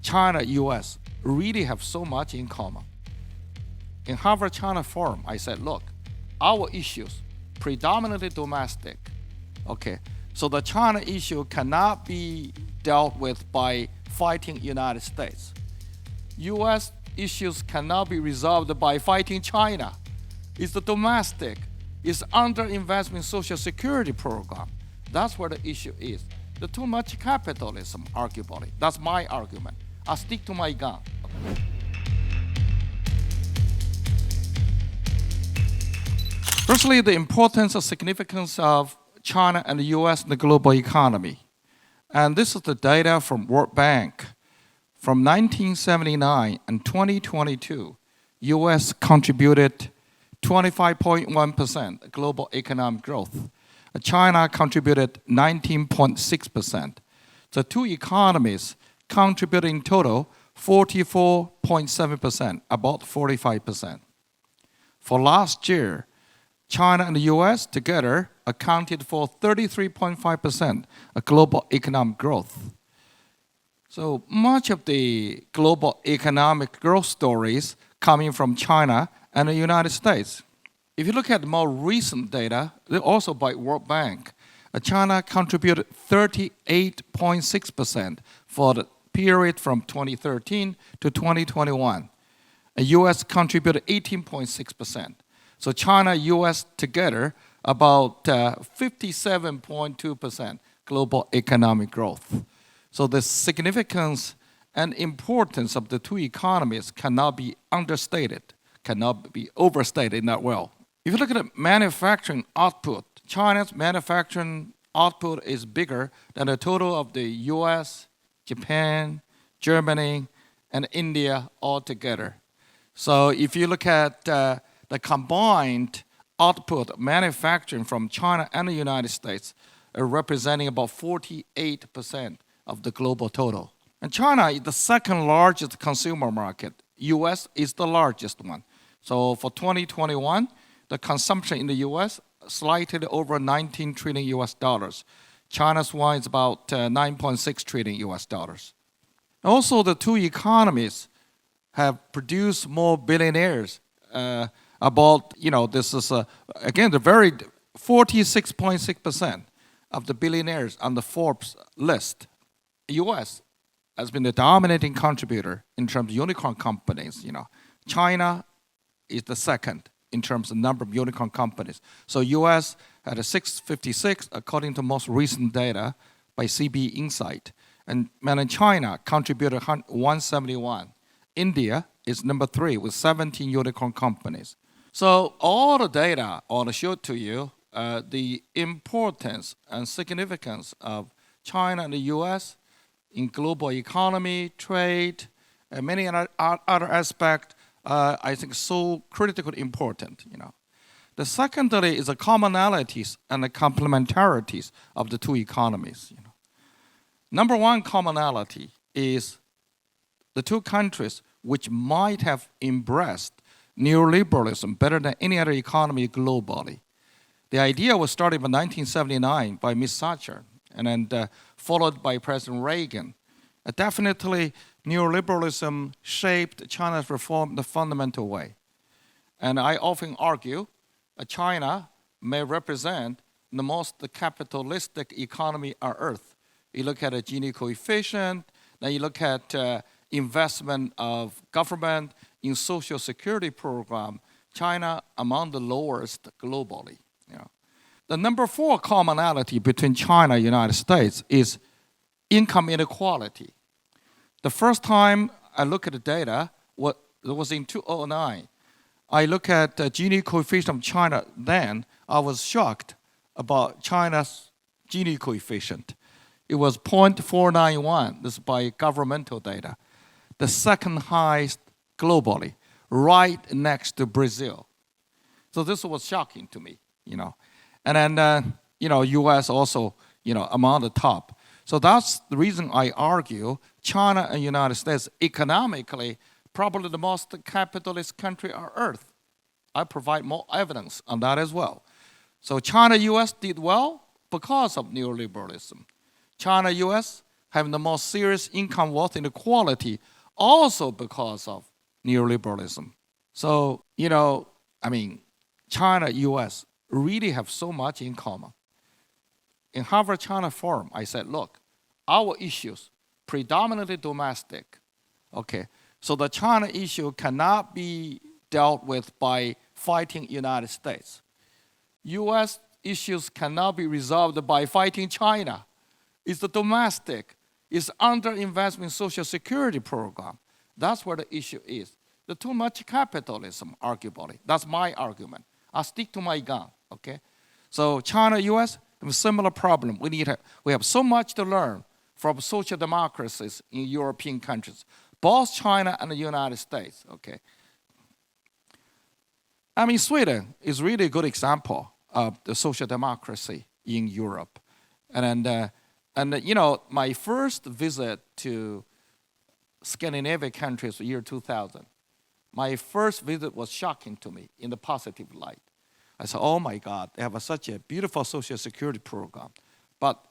China-U.S. really have so much in common. In Harvard-China Forum, I said, look, our issues, predominantly domestic, okay, so the China issue cannot be dealt with by fighting United States. U.S. issues cannot be resolved by fighting China. It's the domestic, it's underinvestment in social security program. That's where the issue is. The too much capitalism, arguably. That's my argument. I stick to my gun. Firstly, the importance or significance of China and the U.S. in the global economy. And this is the data from World Bank. From 1979 and 2022, U.S. contributed 25.1% global economic growth. China contributed 19.6%. The two economies contributed in total 44.7%, about 45%. For last year, China and the U.S. together accounted for 33.5% of global economic growth. So much of the global economic growth stories coming from China and the United States. If you look at the more recent data, also by World Bank, China contributed 38.6% for the period from 2013 to 2021. The U.S. contributed 18.6%. So China, U.S. together, about 57.2% global economic growth. So the significance and importance of the two economies cannot be understated, cannot be overstated in that well. If you look at the manufacturing output, China's manufacturing output is bigger than the total of the U.S., Japan, Germany, and India all together. So if you look at the combined output of manufacturing from China and the United States, representing about 48% of the global total. And China is the second largest consumer market. U.S. is the largest one. So for 2021, the consumption in the U.S. slightly over 19 trillion U.S. dollars. China's one is about 9.6 trillion U.S. dollars. Also, the two economies have produced more billionaires. This is, again, the very 46.6% of the billionaires on the Forbes list. The U.S. has been the dominating contributor in terms of unicorn companies. China is the second in terms of number of unicorn companies. So U.S. had a 656 according to most recent data by CB Insight. And mainland China contributed 171. India is number 3 with 17 unicorn companies. So all the data I want to show to you the importance and significance of China and the U.S. in global economy, trade, and many other aspects. I think so critically important. The secondly is the commonalities and the complementarities of the two economies. Number one commonality is the two countries which might have embraced neoliberalism better than any other economy globally. The idea was started in 1979 by Ms. Thatcher and then followed by President Reagan. Definitely, neoliberalism shaped China's reform in the fundamental way. And I often argue that China may represent the most capitalistic economy on earth. You look at the Gini coefficient, then you look at investment of government in social security program, China among the lowest globally. The number 4 commonality between China and the United States is income inequality. The first time I look at the data was in 2009. I look at the Gini coefficient of China then, I was shocked about China's Gini coefficient. It was 0.491, this is by governmental data. The second highest globally, right next to Brazil. So this was shocking to me, And then, U.S. also, among the top. So that's the reason I argue China and United States economically probably the most capitalist country on earth. I provide more evidence on that as well. So China-U.S. did well because of neoliberalism. China-U.S. having the most serious income wealth inequality, also because of neoliberalism. So, China, U.S. really have so much in common. In Harvard-China Forum, I said, look, our issues, predominantly domestic, okay, so the China issue cannot be dealt with by fighting United States. U.S. issues cannot be resolved by fighting China. It's the domestic. It's underinvestment in social security program. That's where the issue is. The too much capitalism, arguably. That's my argument. I stick to my gun, okay? So China, U.S. have a similar problem. We have so much to learn from social democracies in European countries, both China and the United States, okay? Sweden is really a good example of the social democracy in Europe. And my first visit to Scandinavian countries, year 2000, my first visit was shocking to me in the positive light. I said, oh my God, they have such a beautiful social security program. But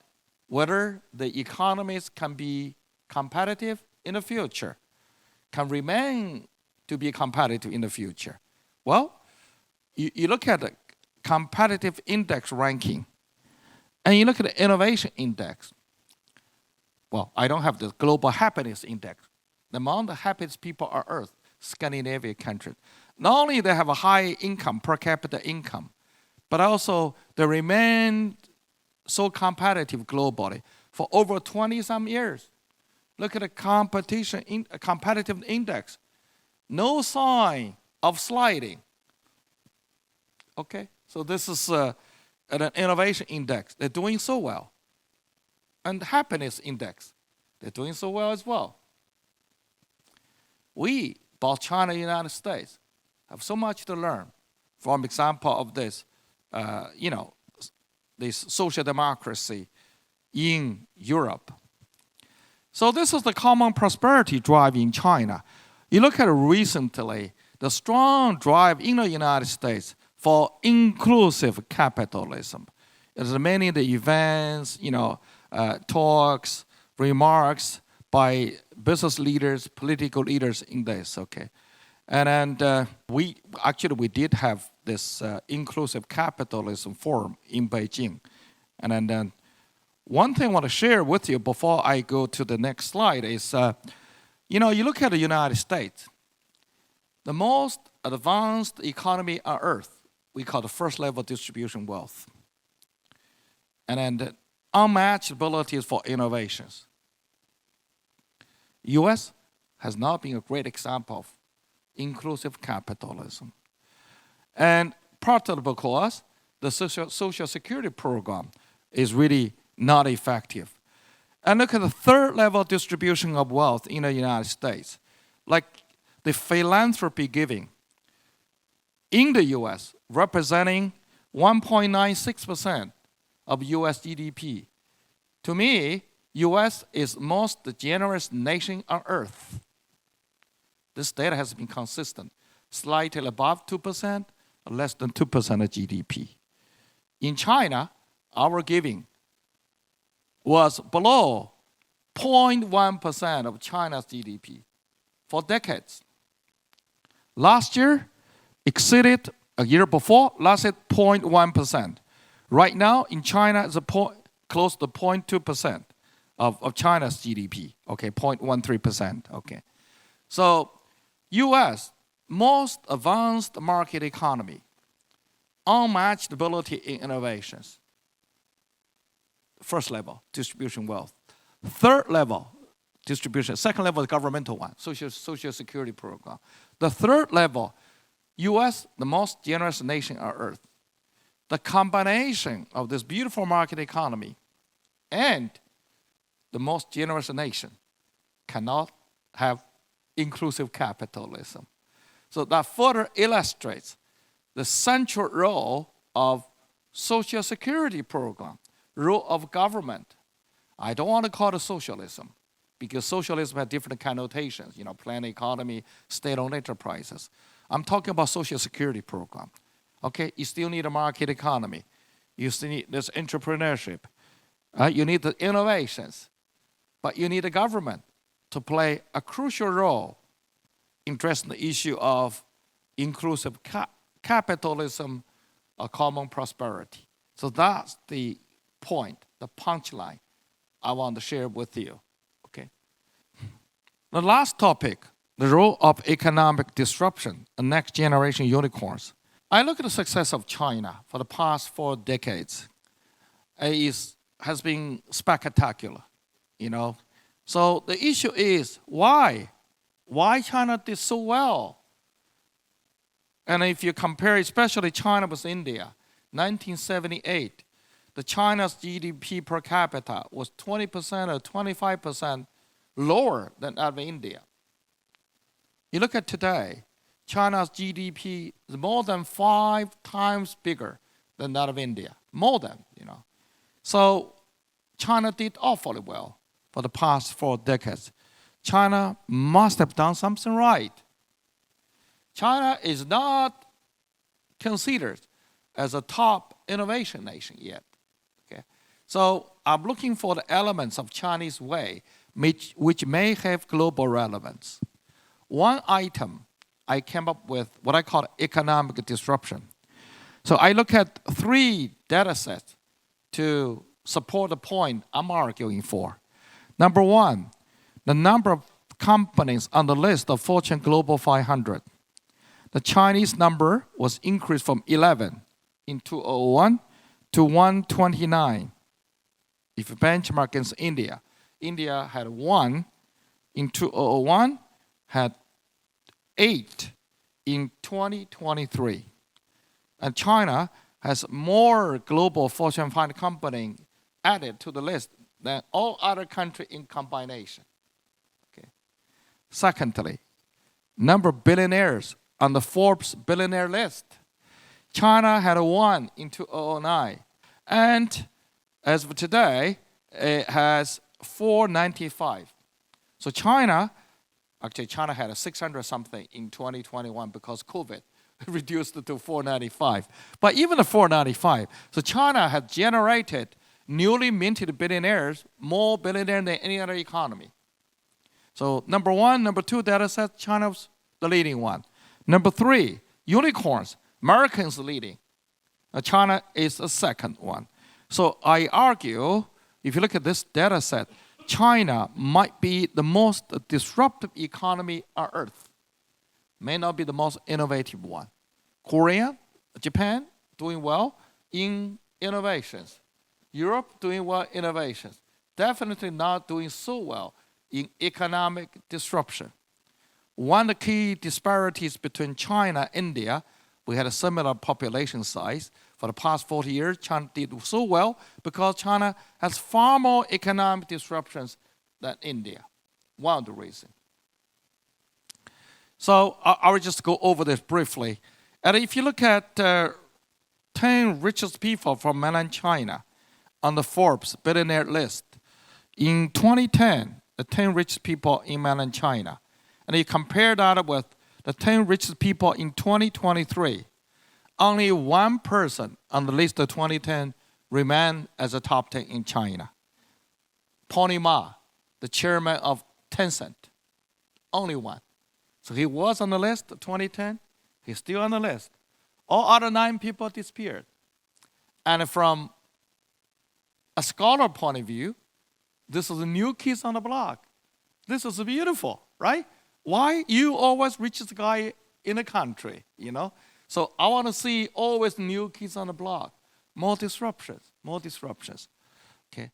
whether the economies can be competitive in the future, can remain to be competitive in the future. Well, you look at the competitive index ranking, and you look at the innovation index. Well, I don't have the global happiness index. Among the happiest people on earth, Scandinavian countries. Not only they have a high income, per capita income, but also they remain so competitive globally for over 20-some years. Look at the competitive index. No sign of sliding. Okay, so this is an innovation index. They're doing so well. And happiness index, they're doing so well as well. We, both China and the United States, have so much to learn from example of this, this social democracy in Europe. So this is the common prosperity drive in China. You look at recently, the strong drive in the United States for inclusive capitalism. There's many of the events, talks, remarks by business leaders, political leaders in this, okay? And we did have this inclusive capitalism forum in Beijing. And then one thing I want to share with you before I go to the next slide is, you look at the United States, the most advanced economy on earth, we call the first level distribution wealth. And then unmatched abilities for innovations. U.S. has not been a great example of inclusive capitalism. And partly because the social security program is really not effective. And look at the third level distribution of wealth in the United States. Like the philanthropy giving in the U.S. representing 1.96% of U.S. GDP. To me, U.S. is most generous nation on earth. This data has been consistent, slightly above 2%, less than 2% of GDP. In China, our giving was below 0.1% of China's GDP for decades. Last year, exceeded a year before, lasted 0.1%. Right now, in China, it's close to 0.2% of China's GDP, okay, 0.13%, okay. So, U.S., most advanced market economy, unmatched ability in innovations. First level, distribution wealth. Third level, distribution. Second level, the governmental one, social security program. The third level, U.S., the most generous nation on earth. The combination of this beautiful market economy and the most generous nation cannot have inclusive capitalism. So that further illustrates the central role of social security program, role of government. I don't want to call it socialism because socialism has different connotations, planned economy, state-owned enterprises. I'm talking about social security program. Okay, you still need a market economy. You still need this entrepreneurship. You need the innovations. But you need a government to play a crucial role in addressing the issue of inclusive capitalism or common prosperity. So that's the point, the punchline I want to share with you. Okay. The last topic, the role of economic disruption and next generation unicorns. I look at the success of China for the past 4 decades. It has been spectacular, you know. So the issue is why? Why China did so well? And if you compare especially China with India, 1978, the China's GDP per capita was 20% or 25% lower than that of India. You look at today, China's GDP is more than 5 times bigger than that of India. More than, you know. So China did awfully well for the past 4 decades. China must have done something right. China is not considered as a top innovation nation yet. Okay? So I'm looking for the elements of Chinese way which may have global relevance. One item I came up with what I call economic disruption. So I look at 3 data sets to support the point I'm arguing for. Number 1, the number of companies on the list of Fortune Global 500. The Chinese number was increased from 11 in 2001 to 129. If you benchmark against India, India had 1 in 2001, had 8 in 2023. And China has more global Fortune 500 companies added to the list than all other countries in combination. Okay. Secondly, number of billionaires on the Forbes billionaire list. China had 1 in 2009. And as of today, it has 495. So China had 600 something in 2021 because COVID reduced it to 495. But even the 495, so China has generated newly minted billionaires, more billionaires than any other economy. So number 1, number 2 data set, China's the leading one. Number 3, unicorns, Americans leading. China is the second one. So I argue, if you look at this data set, China might be the most disruptive economy on earth. May not be the most innovative one. Korea, Japan, doing well in innovations. Europe, doing well in innovations. Definitely not doing so well in economic disruption. One of the key disparities between China and India, we had a similar population size. For the past 40 years, China did so well because China has far more economic disruptions than India. One of the reasons. So I will just go over this briefly. And if you look at 10 richest people from mainland China on the Forbes billionaire list, in 2010, the 10 richest people in mainland China, and you compare that with the 10 richest people in 2023, only 1 person on the list of 2010 remained as a top 10 in China. Pony Ma, the chairman of Tencent, only 1. So he was on the list of 2010, he's still on the list. All other 9 people disappeared. And from a scholar point of view, this is a new kids on the block. This is beautiful, right? Why you always richest guy in the country, you know? So I want to see always new kids on the block. More disruptions. Okay.